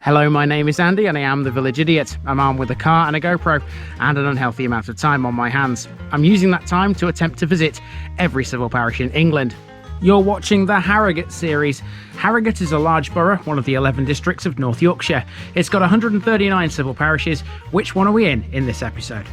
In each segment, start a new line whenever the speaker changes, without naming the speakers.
Hello, my name is Andy and I am the Village Idiot. I'm armed with a car and a GoPro and an unhealthy amount of time on my hands. I'm using that time to attempt to visit every civil parish in England. You're watching the Harrogate series. Harrogate is a large borough, one of the 11 districts of North Yorkshire. It's got 139 civil parishes. Which one are we in this episode?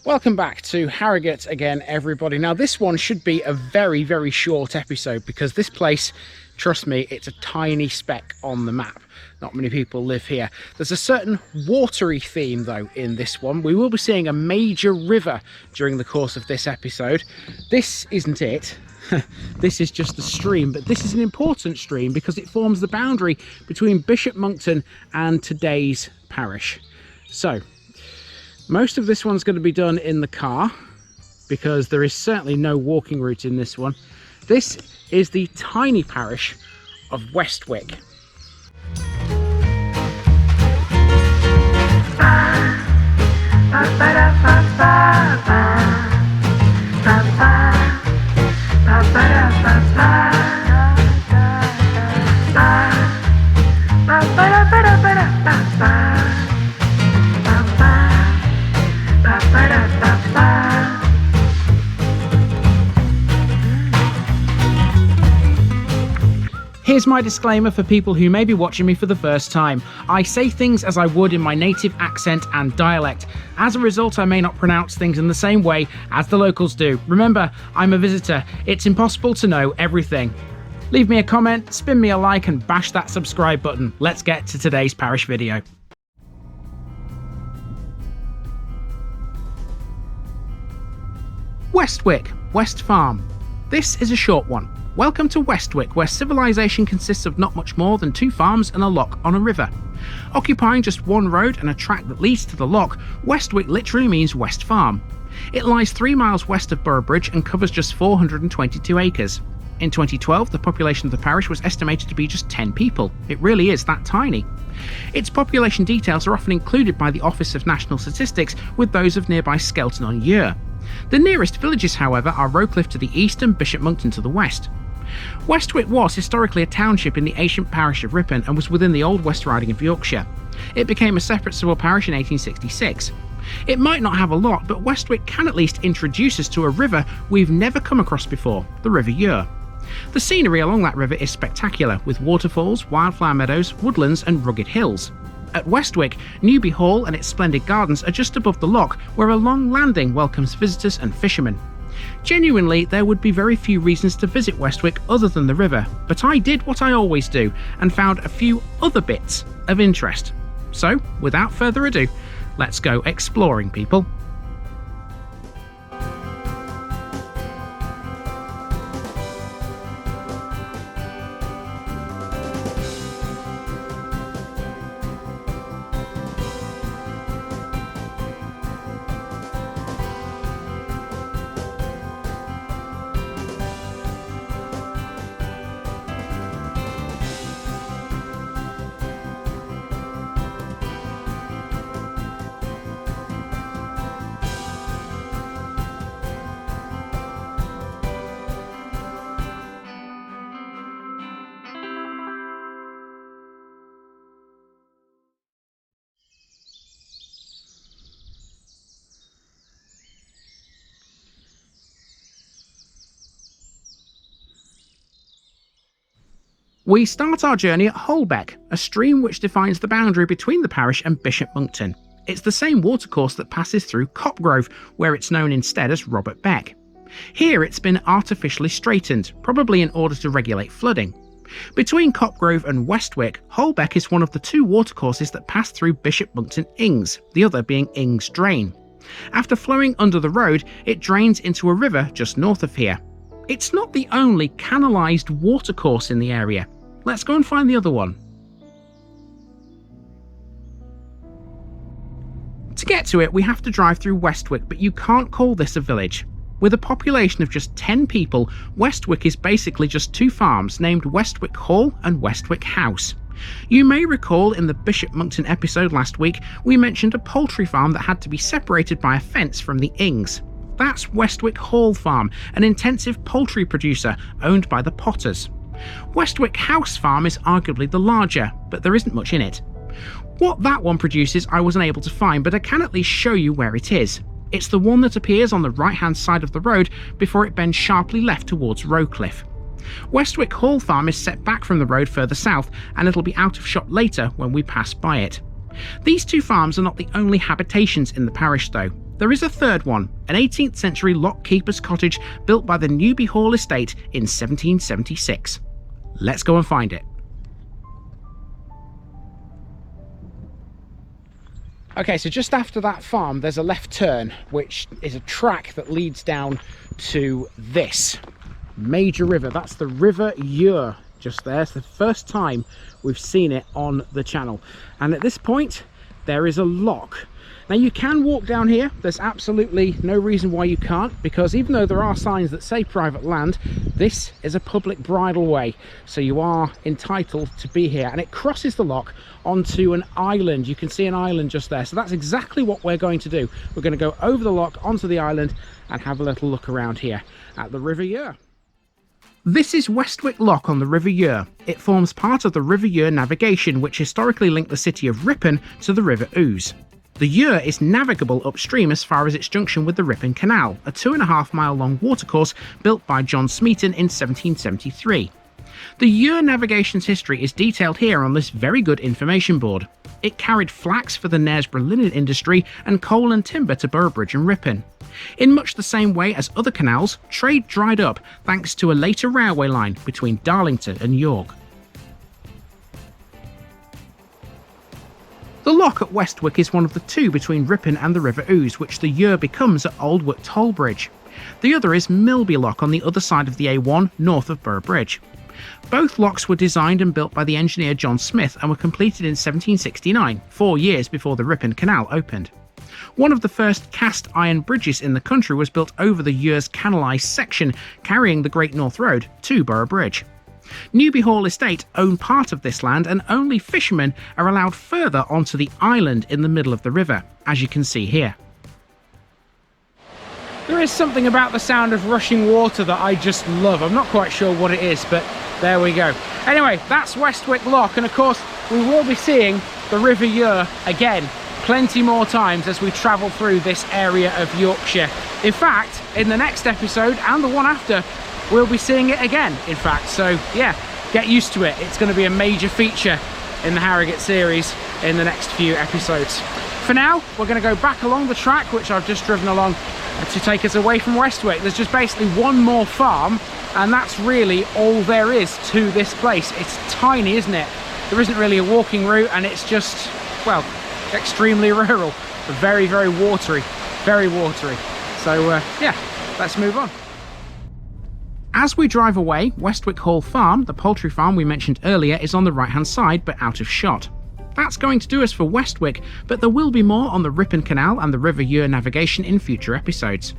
Welcome back to Harrogate again, everybody. Now this one should be a very, very short episode because this place, trust me, it's a tiny speck on the map. Not many people live here. There's a certain watery theme though in this one. We will be seeing a major river during the course of this episode. This isn't it. This is just the stream, but this is an important stream because it forms the boundary between Bishop Monkton and today's parish. So most of this one's going to be done in the car because there is certainly no walking route in this one. This is the tiny parish of Westwick. Here's my disclaimer for people who may be watching me for the first time. I say things as I would in my native accent and dialect. As a result, I may not pronounce things in the same way as the locals do. Remember, I'm a visitor. It's impossible to know everything. Leave me a comment, spin me a like and bash that subscribe button. Let's get to today's parish video. Westwick, West Farm. This is a short one. Welcome to Westwick, where civilization consists of not much more than 2 farms and a lock on a river. Occupying just one road and a track that leads to the lock, Westwick literally means West Farm. It lies 3 miles west of Boroughbridge and covers just 422 acres. In 2012, the population of the parish was estimated to be just 10 people. It really is that tiny. Its population details are often included by the Office of National Statistics with those of nearby Skelton-on-Ure. The nearest villages, however, are Roecliffe to the east and Bishop Monkton to the west. Westwick was historically a township in the ancient parish of Ripon and was within the old West Riding of Yorkshire. It became a separate civil parish in 1866. It might not have a lot, but Westwick can at least introduce us to a river we've never come across before, the River Ure. The scenery along that river is spectacular, with waterfalls, wildflower meadows, woodlands and rugged hills. At Westwick, Newby Hall and its splendid gardens are just above the lock, where a long landing welcomes visitors and fishermen. Genuinely, there would be very few reasons to visit Westwick other than the river, but I did what I always do and found a few other bits of interest. So, without further ado, let's go exploring, people. We start our journey at Holbeck, a stream which defines the boundary between the parish and Bishop Monkton. It's the same watercourse that passes through Copgrove, where it's known instead as Robert Beck. Here it's been artificially straightened, probably in order to regulate flooding. Between Copgrove and Westwick, Holbeck is one of the 2 watercourses that pass through Bishop Monkton Ings, the other being Ings Drain. After flowing under the road, it drains into a river just north of here. It's not the only canalised watercourse in the area. Let's go and find the other one. To get to it, we have to drive through Westwick, but you can't call this a village. With a population of just 10 people, Westwick is basically just 2 farms named Westwick Hall and Westwick House. You may recall in the Bishop Monkton episode last week, we mentioned a poultry farm that had to be separated by a fence from the Ings. That's Westwick Hall Farm, an intensive poultry producer owned by the Potters. Westwick House Farm is arguably the larger, but there isn't much in it. What that one produces I wasn't able to find, but I can at least show you where it is. It's the one that appears on the right-hand side of the road before it bends sharply left towards Roecliffe. Westwick Hall Farm is set back from the road further south, and it'll be out of shot later when we pass by it. These two farms are not the only habitations in the parish though. There is a third one, an 18th century lock keeper's cottage built by the Newby Hall estate in 1776. Let's go and find it. Okay, so just after that farm there's a left turn, which is a track that leads down to this major river. That's the River Ure just there. It's the first time we've seen it on the channel, and at this point there is a lock. Now you can walk down here, there's absolutely no reason why you can't, because even though there are signs that say private land, this is a public bridleway, so you are entitled to be here, and it crosses the lock onto an island. You can see an island just there, so that's exactly what we're going to do. We're going to go over the lock onto the island and have a little look around here at the River Ure. This is Westwick Lock on the River Ure. It forms part of the River Ure navigation, which historically linked the city of Ripon to the River Ouse. The Ure is navigable upstream as far as its junction with the Ripon Canal, a 2.5 mile long watercourse built by John Smeaton in 1773. The Ure navigation's history is detailed here on this very good information board. It carried flax for the Knaresborough linen industry and coal and timber to Boroughbridge and Ripon. In much the same way as other canals, trade dried up thanks to a later railway line between Darlington and York. The lock at Westwick is one of the two between Ripon and the River Ouse, which the Ure becomes at Old Wick Toll Bridge. The other is Milby Lock on the other side of the A1, north of Boroughbridge. Both locks were designed and built by the engineer John Smith and were completed in 1769, 4 years before the Ripon Canal opened. One of the first cast iron bridges in the country was built over the Ure's canalised section, carrying the Great North Road to Boroughbridge. Newby Hall Estate own part of this land, and only fishermen are allowed further onto the island in the middle of the river, as you can see here. There is something about the sound of rushing water that I just love. I'm not quite sure what it is, but there we go. Anyway, that's Westwick Lock, and of course we will be seeing the River Ure again plenty more times as we travel through this area of Yorkshire. In fact, in the next episode and the one after, we'll be seeing it again, in fact. So yeah, get used to it. It's going to be a major feature in the Harrogate series in the next few episodes. For now, we're going to go back along the track which I've just driven along to take us away from Westwick. There's just basically one more farm, and that's really all there is to this place. It's tiny, isn't it? There isn't really a walking route, and it's just, well, extremely rural, very, very watery, very watery. So yeah, let's move on. As we drive away, Westwick Hall Farm, the poultry farm we mentioned earlier, is on the right hand side but out of shot. That's going to do us for Westwick, but there will be more on the Ripon Canal and the River Ure navigation in future episodes.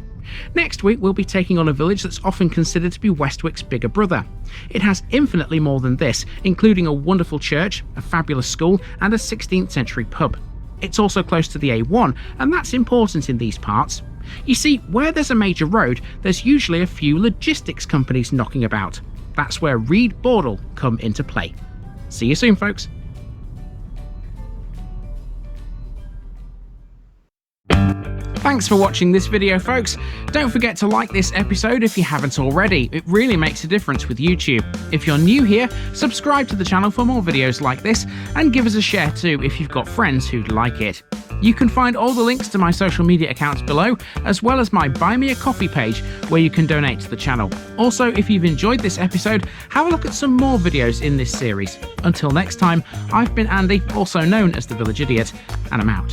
Next week we'll be taking on a village that's often considered to be Westwick's bigger brother. It has infinitely more than this, including a wonderful church, a fabulous school and a 16th century pub. It's also close to the A1, and that's important in these parts. You see, where there's a major road, there's usually a few logistics companies knocking about. That's where Reed Bordel come into play. See you soon, folks. Thanks for watching this video, folks. Don't forget to like this episode if you haven't already. It really makes a difference with YouTube. If you're new here, subscribe to the channel for more videos like this, and give us a share too if you've got friends who'd like it. You can find all the links to my social media accounts below, as well as my Buy Me a Coffee page where you can donate to the channel. Also, if you've enjoyed this episode, have a look at some more videos in this series. Until next time, I've been Andy, also known as the Village Idiot, and I'm out.